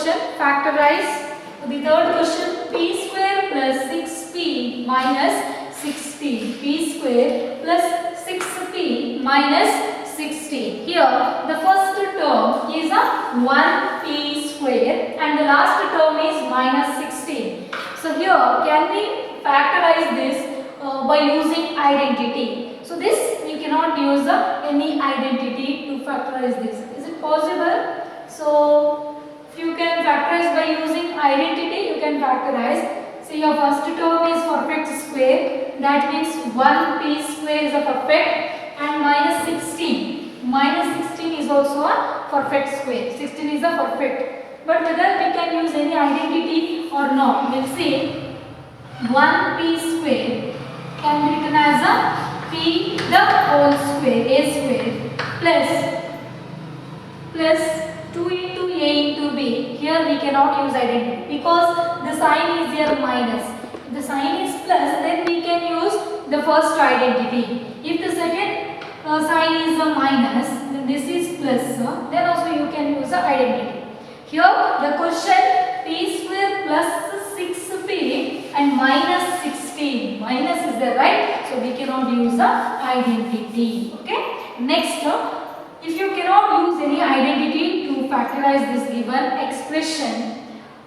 question, factorize the third question, p square plus 6p minus 16. P square plus 6p minus 16. Here the first term is a 1p square and the last term is minus 16. So here can we factorize this by using identity? So this we cannot use any identity to factorize this. Is it possible? So if you can factorize by using identity, you can factorize. See, your first term is perfect square. That means 1p square is a perfect and minus 16. Minus 16 is also a perfect square. 16 is a perfect. But whether we can use any identity or not, we'll see. 1p square can be written as a p the whole square, a square, plus 2 into a into b. Here we cannot use identity because the sign is here minus. If the sign is plus, then we can use the first identity. If the second sign is a minus, then this is plus, then also you can use the identity. Here the question, p square plus 6p and minus 16. Minus is there, right? So we cannot use the identity. Okay. Next, if you cannot use any identity to factorize this given expression,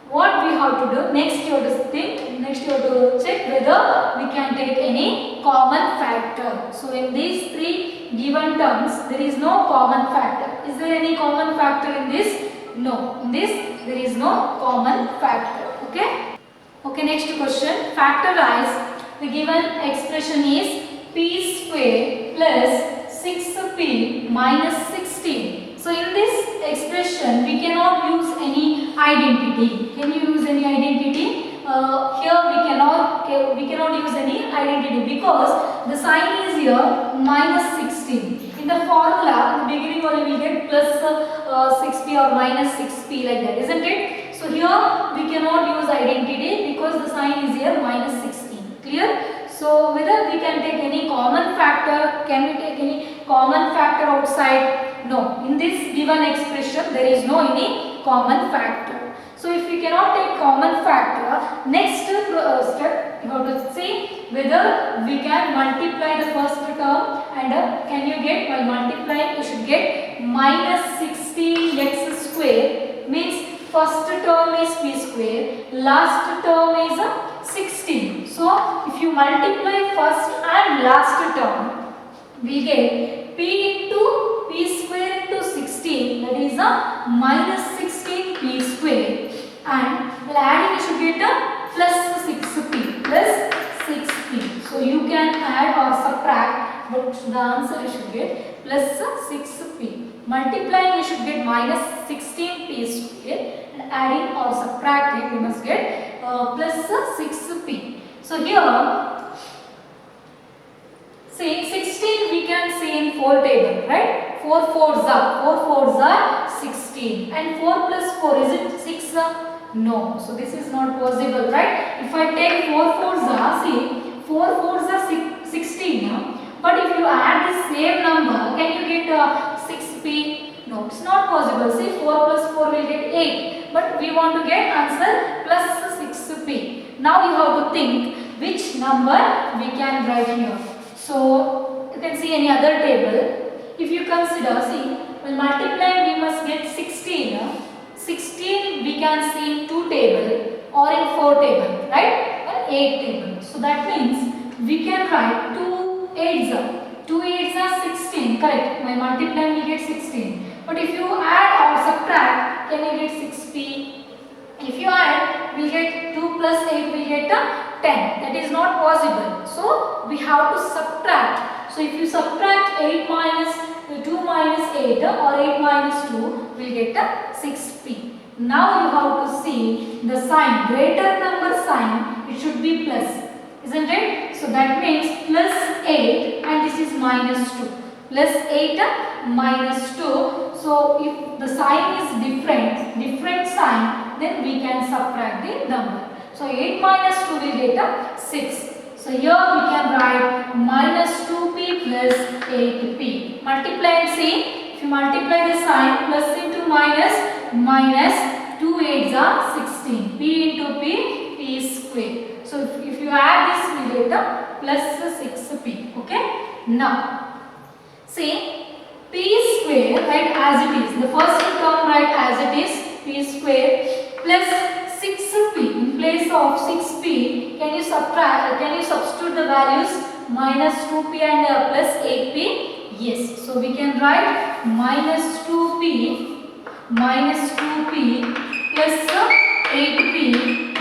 what we have to do? Next you have to think. Next you have to check whether we can take any common factor. So in these three given terms, there is no common factor. Is there any common factor in this? No. In this there is no common factor. Okay. Okay. Next question. Factorize. The given expression is p square plus 6p minus 16. So in this expression we cannot use any identity. Can you use any identity? Here we cannot use any identity because the sign is here minus 16. In the formula, in the beginning only we get plus 6p or minus 6p like that, isn't it? So here we cannot use identity because the sign is here minus 16. Clear? So whether we can take any common factor, can we take any common factor outside? No. In this given expression there is no any common factor. So if we cannot take common factor, next step you have to see whether we can multiply the first term and can you get, while multiplying you should get minus 16x square, means first term is p square, last term is 16. So if you multiply first and last term, we get p into p square into 16, that is a minus 16 p square, and while adding you should get a plus 6p, plus 6p. So you can add or subtract, but the answer you should get plus 6p. Multiplying you should get minus 16p square, and adding or subtracting you must get plus 6p. So here, see 16 we can see in 4 table, right? 4 4s are 16 and 4 plus 4 is it 6? No. So this is not possible, right? If I take 4 4s are, see 4 4s are 16, but if you add the same number, can you get 6p? No, it's not possible. See 4 plus 4 will get 8, but we want to get answer plus 6p. Now you have to think which number we can write here. So you can see any other table. If you consider, see, when multiplying we must get 16. 16 we can see in 2 table or in 4 table, right? Or 8 table. So that means we can write 2 8s are. 2 8s are 16, correct? By multiplying we get 16. But if you add or subtract, can you get 6p? If you add, we get 2 plus 8, we get 10. That is not possible. So we have to subtract. So if you subtract 8 minus 2 minus 8 or 8 minus 2, we get 6p. Now you have to see the sign, greater number sign, it should be plus, isn't it? So that means plus 8 and this is minus 2. Plus 8 minus 2. So if the sign is different sign, then we can subtract the number. So 8 minus 2 will get 6. So here we can write minus 2p plus 8p. Multiply and see. If you multiply the sign, plus into minus, minus 2 8s are 16. P into P, P square. So if you add this, we get a plus 6P. Okay. Now, see P square, write as it is. The first term write as it is, P square plus 6P. In place of 6P, can you substitute the values minus 2P and plus 8P? Yes. So we can write minus 2P plus 8P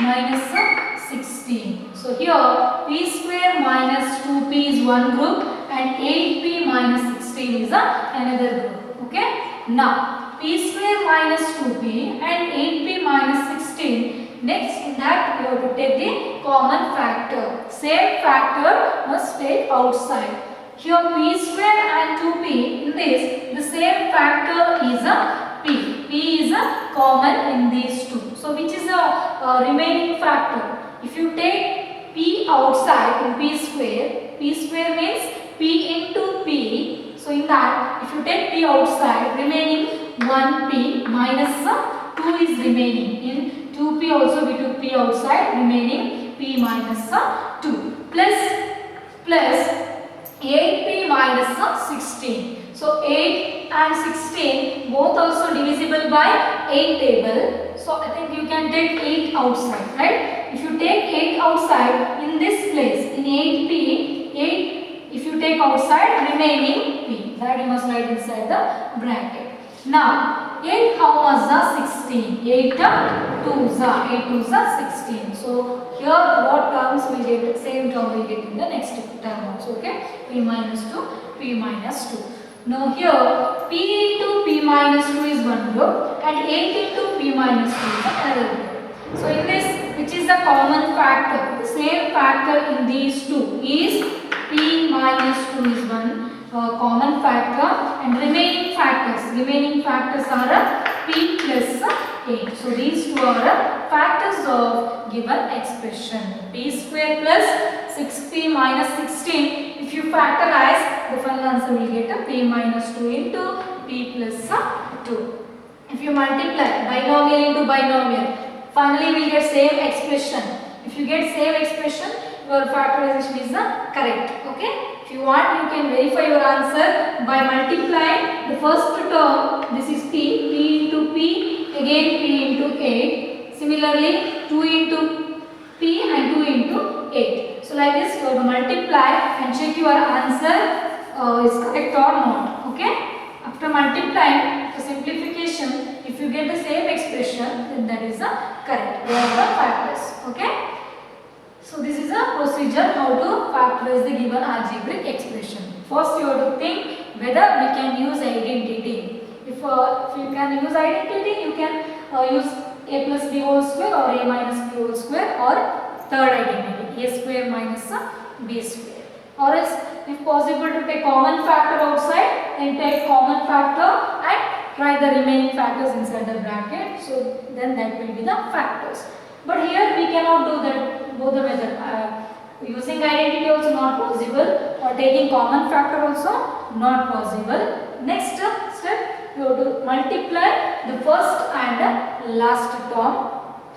minus 16. So here P square minus 2P is one group and 8P minus 16 is another group. Okay. Now P square minus 2P and 8P minus 16. Next in that we have to take the common factor. Same factor must take outside. Here P square and 2P, in this the same factor is a P. P is a common in these two. So which is a remaining factor? If you take P outside in P square means P into P. So in that if you take P outside, remaining 1P minus 2 is remaining. In 2P also we took P outside, remaining P minus 2 plus 8P minus 16. So 8 and 16 both also divisible by 8 table. So I think you can take 8 outside, right? If you take 8 outside, in this place, in 8P, 8 if you take outside, remaining P. That you must write inside the bracket. Now 8 how much are 16? 8 2s are 16. So here what terms we get, same term we get in the next term also. Okay, P minus 2, P minus 2. Now here P into P minus 2 is one group and 8 into P minus 2 is another group. So in this, which is the common factor? The same factor in these two is P minus 2 is one common factor and remaining factors are P plus 8. So these two are factors of given expression. P square plus 6P minus 16. If you factorize, the final answer will get a P minus 2 into P plus 2. If you multiply binomial into binomial, finally we will get same expression. If you get same expression, your factorization is correct. Okay. If you want, you can verify your answer by multiplying the first term. This is P into P, again P into 8. Similarly, 2 into P and 2 into 8. So like this, you have to multiply and check your answer is correct or not. Okay. After multiplying, for simplification, if you get the same expression, then that is correct. They are the factors. Okay. So this is a procedure how to factorize the given algebraic expression. First you have to think whether we can use identity. If you can use identity, you can use a plus b whole square or a minus b whole square, or third identity, a square minus b square. Or else if possible to take common factor outside, then take common factor and write the remaining factors inside the bracket. So then that will be the factors. But here we cannot do that. Both the method, using identity also not possible, or taking common factor also not possible. Next step, you have to multiply the first and last term.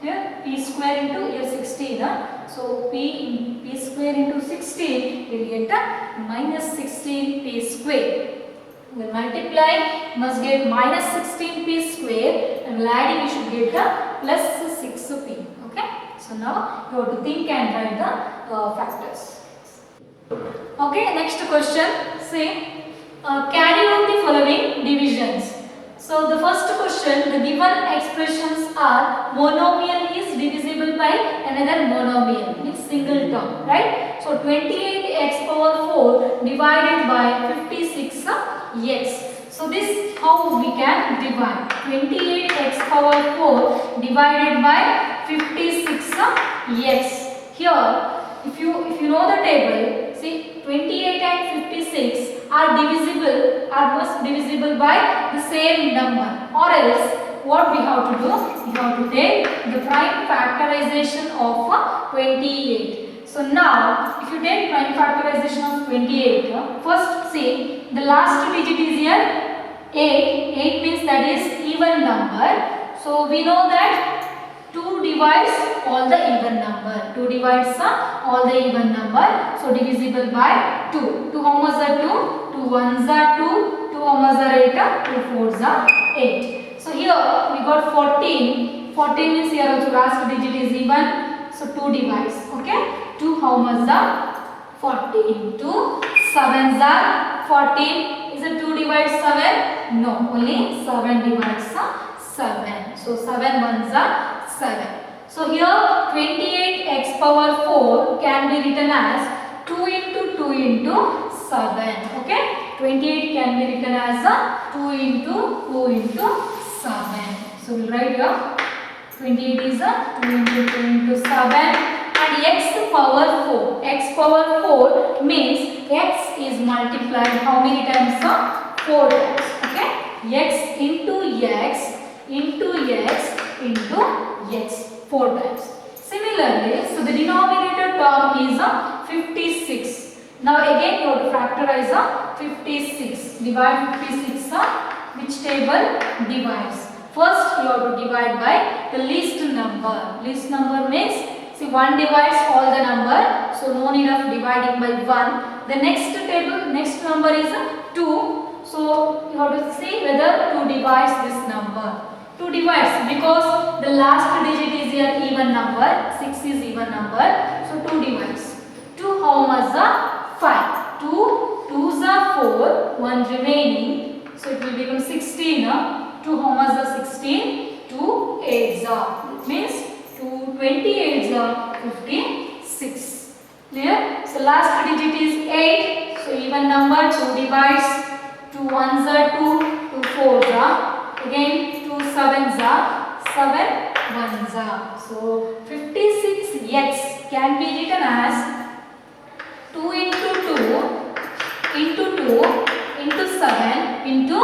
Here P square into here 16. So P square into 16 will get minus 16 P square. We will multiply, must get minus 16 P square, and adding you should get plus 6P. Okay. So now you have to think and write the factors. Okay, next question. Say, carry out the following divisions. So the first question, the given expressions are monomial is divisible by another monomial, means single term, right? So 28x power 4 divided by 56x. So this how we can divide 28x power 4 divided by 56x. Here if you know the table, see 28 and 56 are must divisible by the same number, or else what we have to do? We have to take the prime factorization of 28. So now if you take prime factorization of 28, first see the last digit is here 8. 8 means that is even number. So we know that 2 divides all the even number. 2 divides all the even number. So divisible by 2. 2 how much are 2? 2 ones are 2. 2 how much are 8? 2 fours are 8. So here we got 14. 14 means here also last digit is even. So 2 divides. Okay. 2 how much are 14. 2 sevens are 14. Is it 2 divides 7? No. Only 7 divides 7. So 7 ones are 7. So here 28x power 4 can be written as 2 into 2 into 7. Okay. 28 can be written as 2 into 2 into 7. So we'll write here 28 is 2 into 2 into 7 and x power 4. X power 4 means x is multiplied how many times? 4 times. Okay. X into x into x into x 4 times. Similarly, so the denominator term is 56. Now again you have to factorize 56. Divide 56 which table divides? First you have to divide by the least number. Least number means see 1 divides all the number, so no need of dividing by 1. The next table, next number is 2. So you have to see whether 2 divides this number. 2 divides because the last digit is here even number, 6 is even number, so 2 divides. 2 how much are 5. 2 2s are 4, 1 remaining, so it will become 16. 2 how much are 16? 2 8s are, means 2 28s are 56. Clear? So last digit is 8, so even number 2 divides. 2 1s are 2, 2 4s are, again 2 7s are, 7 1s are. So 56x can be written as 2 into 2 into 2 into 7 into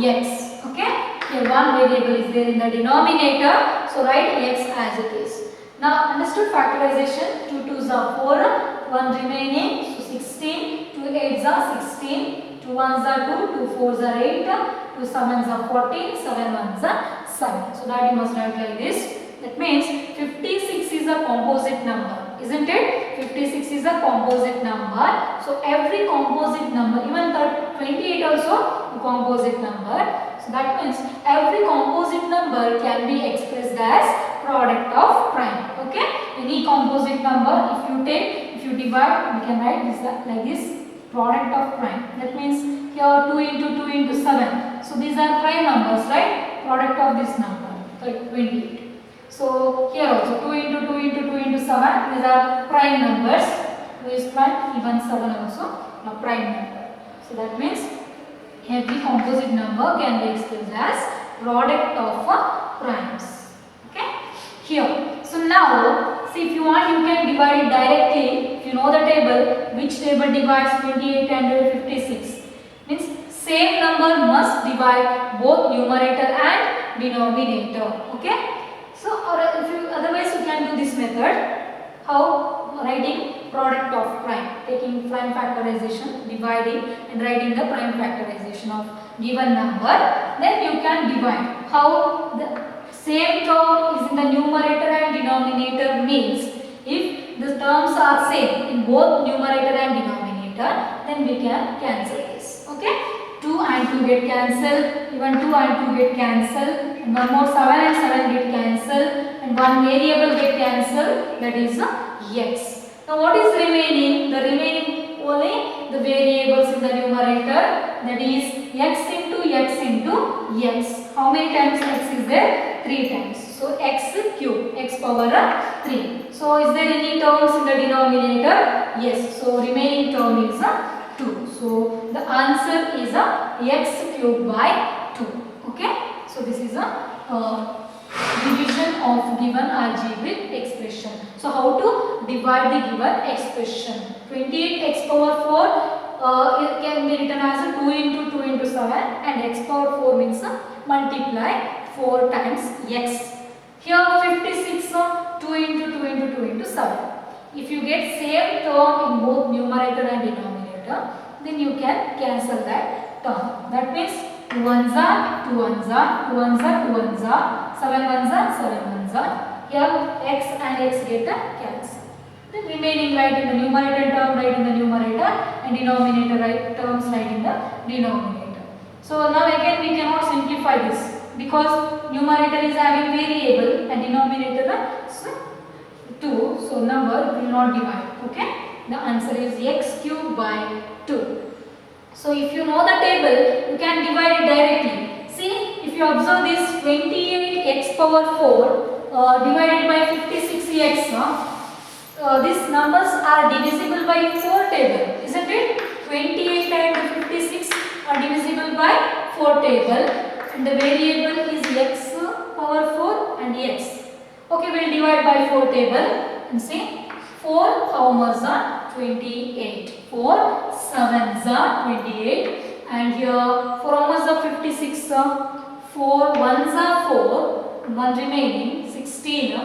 x. Okay. Here one variable is there in the denominator, so write x as it is. Now understood factorization? 2 2s are 4, 1 remaining, so 16, 2 8s are 16, 2 1s are 2, 2 4s are 8, 2 7s are 14, 7 1s are 7. So that you must write like this. That means 56 is a composite number, isn't it? 56 is a composite number. So every composite number, even 28 also a composite number. So that means every composite number can be expressed as product of prime. Okay? Any composite number, if you divide, we can write this like this, product of prime. That means here 2 into 2 into 7. So these are prime numbers, right? Product of this number, like 28. So here also 2 into 2 into 2 into 7, these are prime numbers. 2 is prime, even 7 also a prime number. So that means every composite number can be expressed as product of primes. Okay? Here. So now, see if you want you can divide it directly. If you know the table, which table divides 28 and 56? Means same number must divide both numerator and denominator. Okay? So or if you otherwise you can do this method. How? Writing product of prime, taking prime factorization, dividing and writing the prime factorization of given number. Then you can divide. How? The same term is in the numerator and denominator means if the terms are same in both numerator and denominator, then we can cancel this. Okay? 2 and 2 get cancelled, even 2 and 2 get cancelled, and one more 7 and 7 get cancelled, and one variable get cancelled, that is x. Now what is remaining? The remaining only the variables in the numerator, that is x into x into x. How many times x is there? 3 times. So x cube, x power 3. So is there any terms in the denominator? Yes. So remaining term is 2. So the answer is x cube by 2. Okay. So this is a division of given algebraic expression. So how to divide the given expression? 28x power 4 it can be written as 2 into 2 into 7 and x power 4 means multiply 4 times x. Here 56 2 into 2 into 2 into 7. If you get same term in both numerator and denominator, then you can cancel that term. That means 2 ones are 2 ones are 2 ones are 2 ones are 7 ones are 7 ones are. Here x and x get cancelled. The remaining write in the numerator term, write in the numerator, and denominator terms write in the denominator. So now again we cannot simplify this because numerator is having variable and denominator is 2. So number will not divide. Okay. The answer is x cube by 2. So if you know the table, you can divide it directly. See, if you observe this 28x power 4 divided by 56x, these numbers are divisible by 4 table, isn't it? 28 and 56 are divisible by 4 table, and the variable is x power 4 and x. Okay, we will divide by 4 table and see 4 how much are 28. 4 7s are 28, and here 4 how much are 56. 4 1s are 4, 1 remaining 16.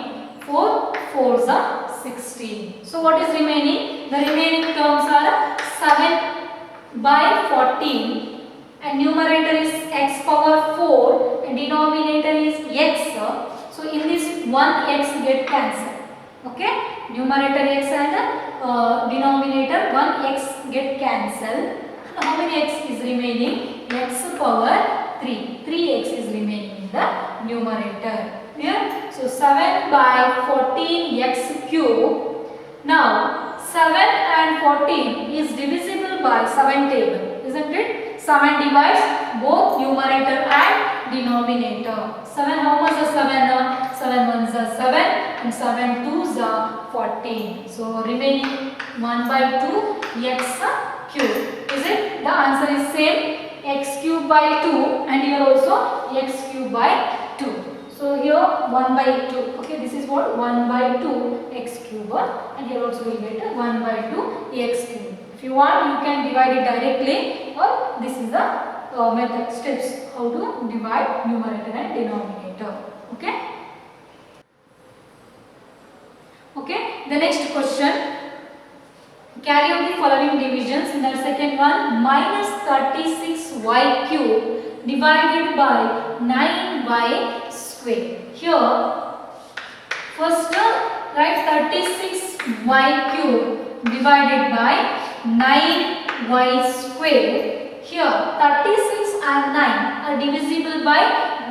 4 4s are 16. So what is remaining? The remaining terms are 7 by 14, and numerator is x power 4 and denominator is x. So in this 1 x get cancelled. Okay, numerator x and denominator 1 x get cancelled. How many x is remaining? X power 3. 3x is remaining in the numerator. Yeah? So 7 by 14 x cube. Now 7 and 14 is divisible by 7 table, isn't it? 7 divides both numerator and denominator. 7 how much is 7? 7 ones are 7 and 7 twos are 14. So remaining 1 by 2 x cube. Is it? The answer is same, x cube by 2, and here also x cube by 2. So here 1 by 2. Okay, this is what 1 by 2 x cube, and here also we will get 1 by 2 x cube. If you want, you can divide it directly, or this is the method steps how to divide numerator and denominator. Okay. Okay. The next question. Carry out the following divisions. In the second one, minus 36y cube divided by 9y square. Here, first write 36y cube divided by 9y square. Here, 36 and 9 are divisible by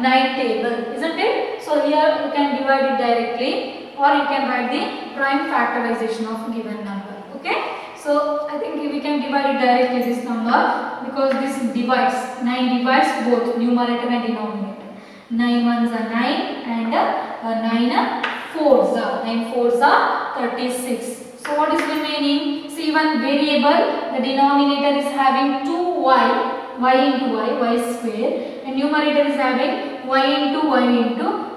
9 table, isn't it? So here you can divide it directly, or you can write the prime factorization of given number. Okay. So I think we can divide it directly this number, because this divides, 9 divides both numerator and denominator. 9 ones are 9 and 9 fours are 9 fours are 36. So what is remaining? See, one variable, the denominator is having 2y, y into y square, and numerator is having y into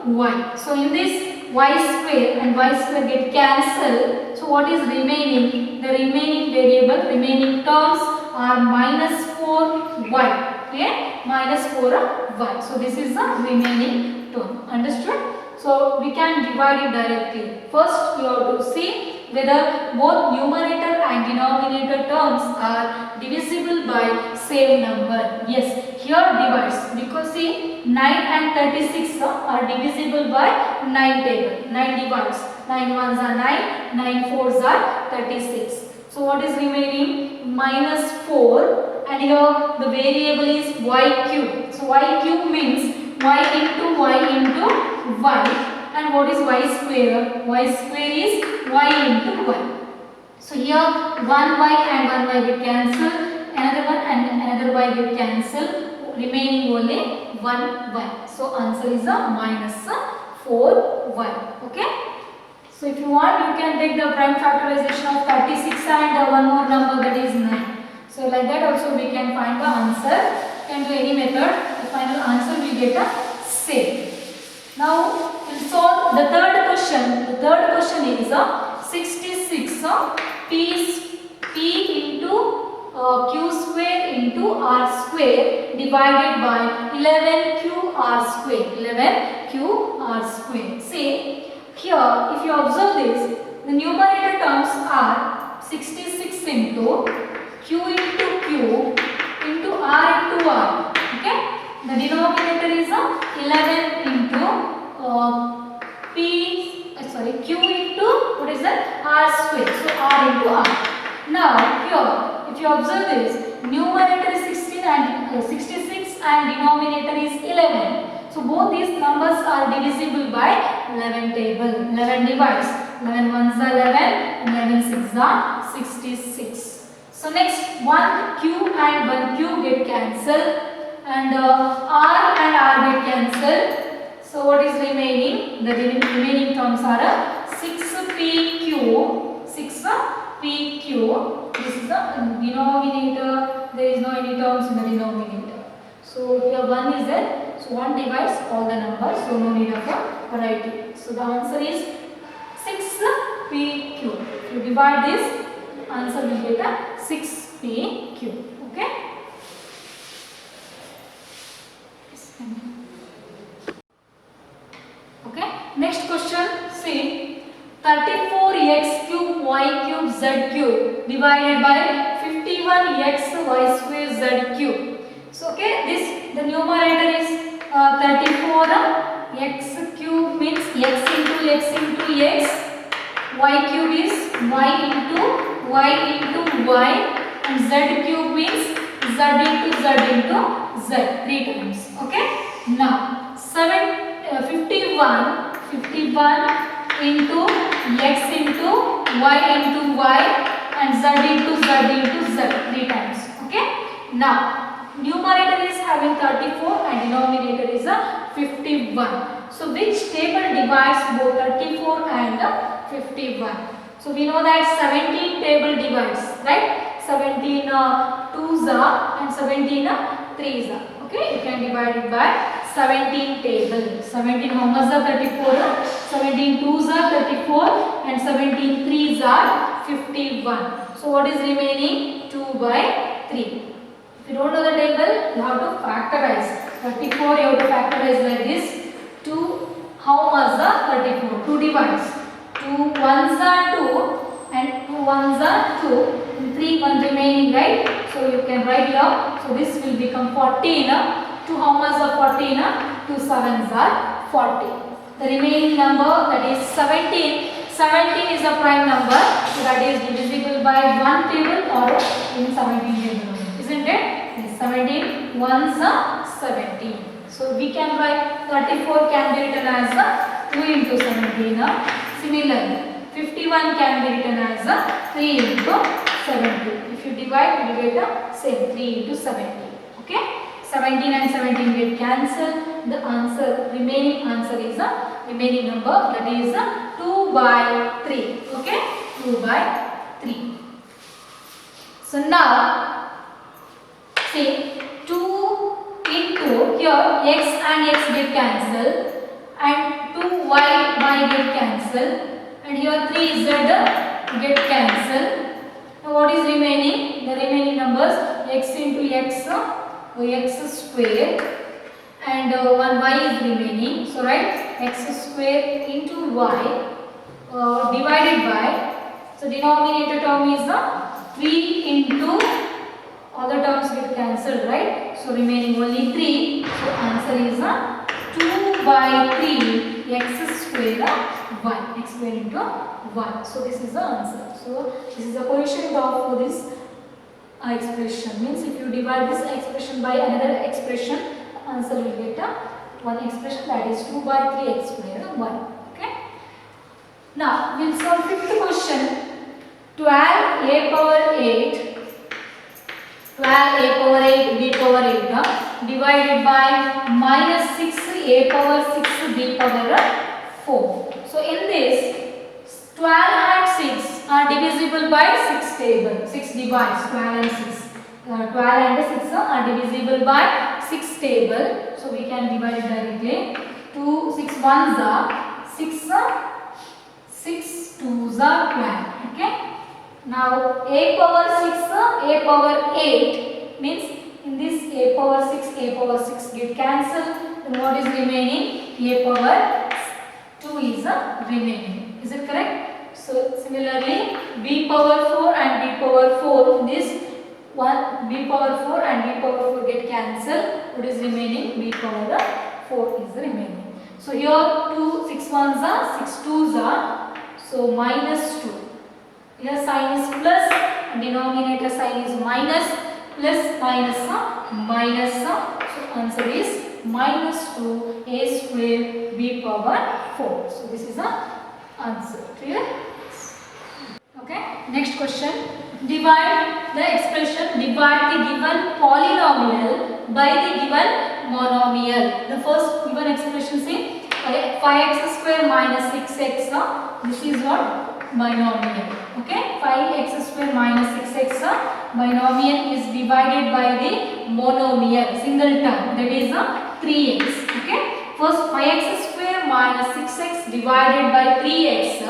y. So in this y square and y square get cancelled. So what is remaining? The remaining variable, remaining terms are minus 4y. Okay, minus 4y. So this is the remaining term. Understood? So we can divide it directly. First we have to see whether both numerator and denominator terms are divisible by same number. Yes, here divides, because see 9 and 36 are divisible by 9 table. 9 divides. 9 ones are 9, 9 fours are 36. So what is remaining? Minus 4, and here the variable is y cube. So y cube means y into y. And what is y square? Y square is y into y. So here 1y and 1y get cancelled, another one and another y get cancelled, remaining only 1y. So answer is a minus 4y. Okay. So if you want, you can take the prime factorization of 36 and one more number, that is 9. So like that also we can find the answer. You can do any method, the final answer we get a same. Now we'll solve the third question. The third question is 66 p into q square into r square divided by 11qr square. 11qr square. See, here if you observe this, the numerator terms are 66 into q into q into r into r. Okay. The denominator is 11 into q into what is that? R square. So R into R. Now here, if you observe this, numerator is 16 and 66 and denominator is 11. So both these numbers are divisible by 11 table. 11 divides. 11 ones are 11, 11 six are 66. So next 1q and 1q get cancelled and R and R get cancelled. So what is remaining? The remaining terms are 6pq, 6pq. This is the denominator. There is no any terms in the denominator. So here 1 is there. So 1 divides all the numbers. So no need of a variety. So the answer is 6pq. If you divide this, answer will get a 6pq. Okay. Okay. Next question. See, 34x cube y cube z cube divided by 51x y square z cube. So okay, this the numerator is 34 x cube means x into x into x, y cube is y into y and z cube means z into z 3 times. Okay. Now 51 into x into y and z into z 3 times. Okay. Now numerator is having 34 and denominator is 51. So which table divides both 34 and 51? So we know that 17 table divides, right? 17 2s are and 17 3s are. Okay, you can divide it by 17 table. 17 how much are 34? 17 2s are 34 and 17 3s are 51. So what is remaining? 2 by 3. If you don't know the table, you have to factorize. 34 you have to factorize like this. 2 how much are 34? 2 divides. 2 ones are 2 and 2 ones are 2 and 3 1 remaining, right? So you can write here. So this will become 14. 2 how much are 14? 2 sevens are 40. The remaining number, that is 17. 17 is a prime number, so that is divisible by 1 table or in 17 table, isn't it? Yes, 17 ones are 17. So we can write 34 can be written as 2 into 17. Similarly, 51 can be written as 3 into 17. If you divide, you will get same 3 into 17. Okay? 17 and 17 get cancelled. The answer, remaining answer is remaining number, that is 2 by 3. Okay? 2 by 3. So now, see, 2 into here x and x get cancelled and 2y get cancelled and here 3z get cancelled. Now what is remaining? The remaining numbers x into x, x square and 1y is remaining. So right, x square into y divided by, so denominator term is 3 into, other terms get cancelled, right? So remaining only 3. So answer is 2 by 3 x square y, x square into 1. So this is the answer. So this is the quotient of this expression. Means if you divide this expression by another expression, answer will get one expression, that is 2 by 3 x square y. Okay. Now we'll solve fifth question. 12 a power 8. 12 a power 8 b power 8 divided by minus 6 a power 6 b power 4. So in this 12 and 6 are divisible by 6 table. 6 divides 12 and 6. 12 and 6 are divisible by 6 table. So we can divide it directly. 2 6 ones are 6 6 twos are 12. Okay. Now a power 6 a power 8 means in this a power 6 get cancelled. Then what is remaining? A power 2 is remaining. Is it correct? So similarly b power 4 and b power 4, in this 1 b power 4 and b power 4 get cancelled. What is remaining? B power 4 is remaining. So here 2 6 ones are 6 twos are, so minus 2. Here sign is plus, denominator sign is minus, plus minus, so answer is minus 2 a square b power 4. So this is the answer. Clear? Okay. Next question. Divide the expression, divide the given polynomial by the given monomial. The first given expression is 5x square minus 6x. This is what? Binomial. Okay. 5x square minus 6x binomial is divided by the monomial, single term, that is 3x. Okay. First 5x square minus 6x divided by 3x.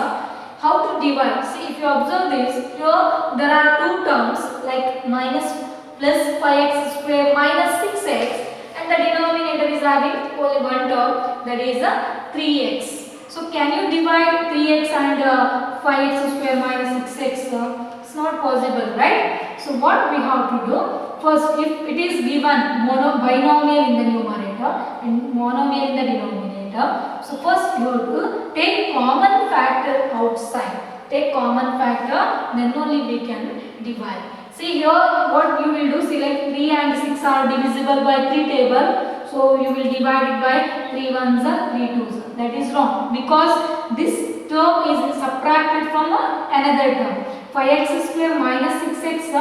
How to divide? See, if you observe this, here there are two terms like minus plus 5x square minus 6x, and the denominator is having only one term, that is 3x. So can you divide 3x and 5x square minus 6x? It's not possible, right? So what we have to do? First, if it is given binomial in the numerator and monomial in the denominator, so first you have to take common factor outside. Take common factor, then only we can divide. See here what you will do, see like 3 and 6 are divisible by 3 table. So you will divide it by 3 ones are 3 twos. That is wrong, because this term is subtracted from another term. 5x square minus 6x,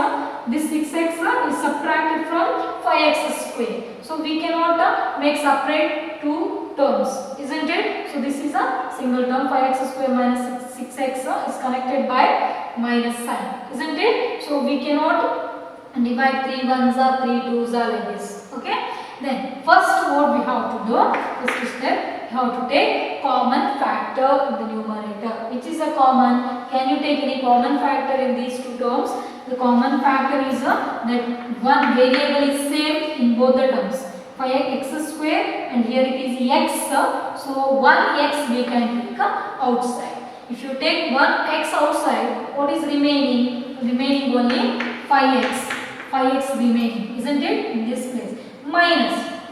this 6x is subtracted from 5x square. So we cannot make separate two terms, isn't it? So this is a single term. 5x square minus 6x is connected by minus sign, isn't it? So we cannot divide 3 ones are 3 twos are like this. Okay. Then first what we have to do, first step, you have to take common factor in the numerator. Which is a common? Can you take any common factor in these two terms? The common factor is that one variable is same in both the terms. 5x square and here it is x. So 1x we can take outside. If you take 1x outside, what is remaining? Remaining only 5x. 5x remaining, isn't it? In this place.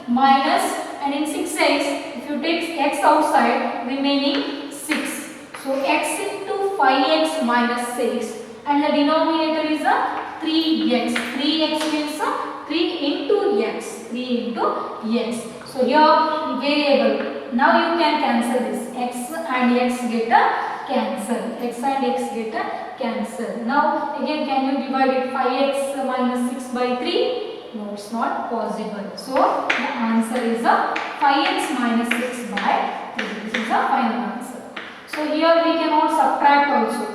Minus, and in 6x, if you take x outside, remaining 6. So x into 5x minus 6, and the denominator is 3x. 3x means 3 into x. 3 into x. So here variable. Now you can cancel this. X and x get cancel. X and x get cancel. Now again, can you divide it 5x minus 6 by 3? No, it's not possible. So the answer is 5x minus 6 by 3. This is the final answer. So here we cannot subtract also.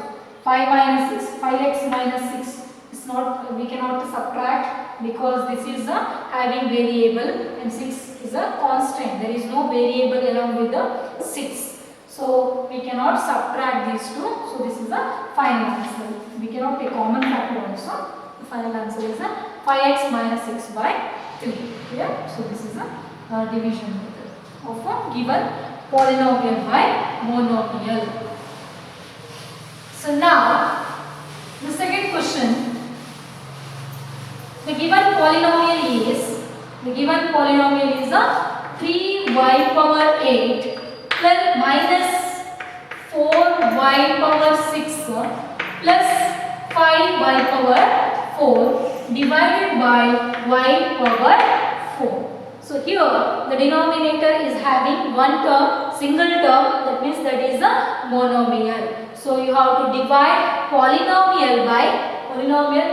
5 minus 6, 5x minus 6 is not, we cannot subtract because this is having variable and 6 is a constant. There is no variable along with the 6. So we cannot subtract these two. So this is the final answer. We cannot take common factor also. The final answer is 5x minus 6 by 3. Yeah? So this is a division method of a given polynomial by monomial. So now the second question. The given polynomial is a 3y power 8 plus minus 4y power 6 plus 5y power 4 divided by y power 4. So here the denominator is having one term, single term, that means that is a monomial. So you have to divide polynomial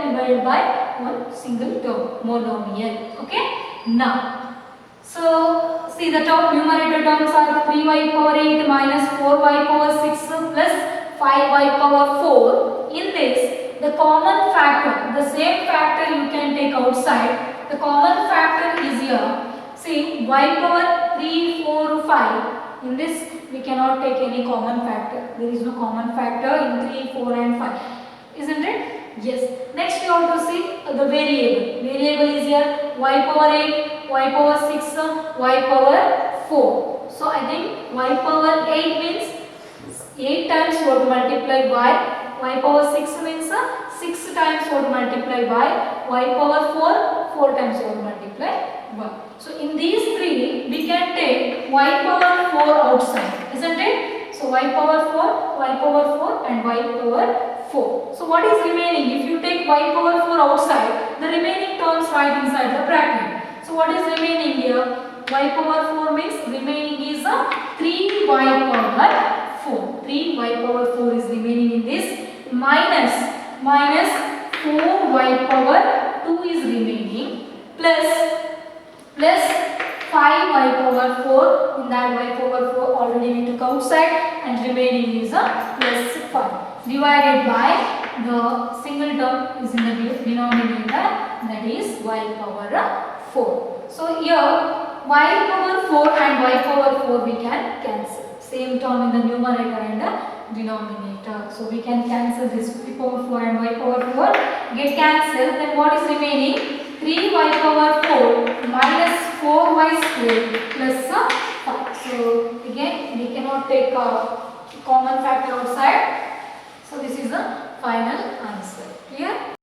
divided by one single term, monomial. Okay. Now, so see the top numerator terms are 3y power 8 minus 4y power 6 plus 5y power 4. In this, the common factor, the same factor you can take outside. The common factor is here. See, y power 3, 4, 5. In this, we cannot take any common factor. There is no common factor in 3, 4 and 5. Isn't it? Yes. Next you have to see the variable. Variable is here y power 8, y power 6, y power 4. So I think y power 8 means 8 times you have to multiply y y power 6 means 6 times 4 multiply y power 4 times 4 multiply y. So in these three we can take y power 4 outside, isn't it? So y power 4 and y power 4. So what is remaining? If you take y power 4 outside, the remaining terms right inside the bracket. So what is remaining here? Y power 4 means remaining is 3y power 4. 3y power 4 is remaining in this, minus 4y power 2 is remaining, plus 5y power 4. In that y power 4 already we took outside, and remaining is plus 5 divided by the single term is in the denominator, that is y power 4. So here y power 4 and y power 4 we can cancel. Same term in the numerator and the denominator. So we can cancel this y power 4 and y power 4 get cancelled. Then what is remaining? 3y power 4 minus 4y square plus 5. So again we cannot take a common factor outside. So this is the final answer. Clear?